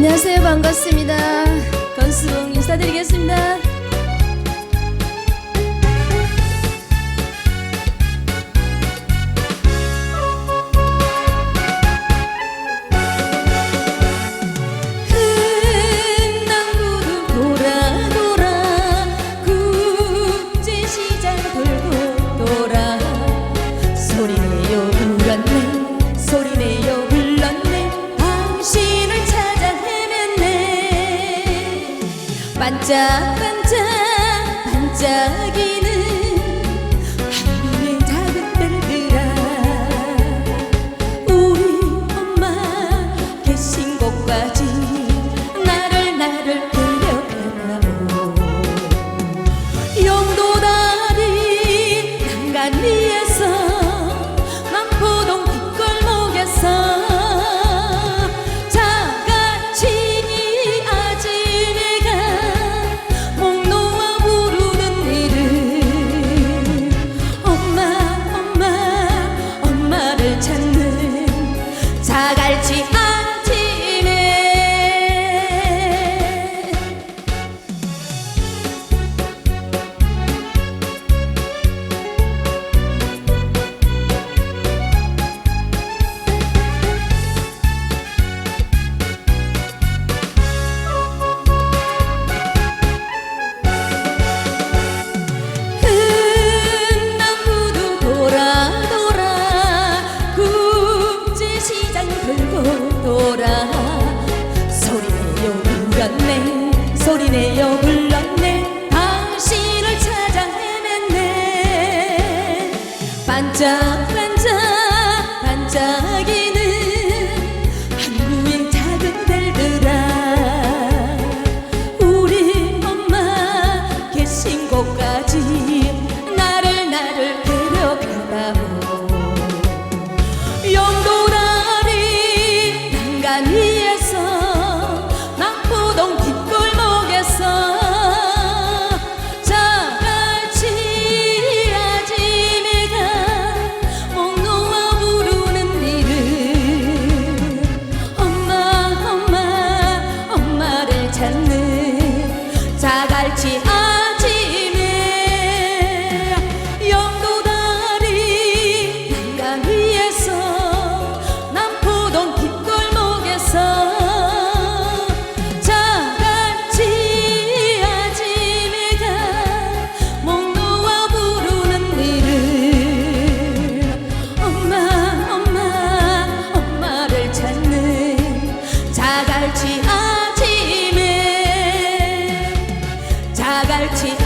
안녕하세요. 반갑습니다. 건수봉 인사드리겠습니다. 흥남구로 돌아 돌아 국제시장 돌고 돌아 소리내요 울었네 소리내요 불렀네 당신을 찾아 헤맸네 반짝반짝 반짝이는 한눈의 작은 별들아 우리 엄마 계신 곳까지 나를 데려가라고 영도다리 난간 위에서 남포동 뒷골목에서 자같이 아지매가 목 놓아 부르는 일을 엄마 엄마 엄마를 찾는 자갈치 아침에 흥남구도 돌아 돌아 국제시장 돌고 돌아 소리내요 울었네 소리내요 불렀네 당신을 찾아 헤맸네 반짝반짝 반짝이는 한국의 작은 별들아 우리 엄마 계신 곳까지 나를 데려가다오 영도다리 난간 위에서 남포동 뒷골목에서 자갈치 아지매가 목 놓아 부르는 일을 엄마 엄마 엄마를 찾는 자갈치 아침에 영도다리 난간 위에서 남포동 뒷골목에서 자갈치 아침에가 목 놓아 부르는 일을 엄마 엄마 엄마를 찾는 자갈치 아침에 자갈치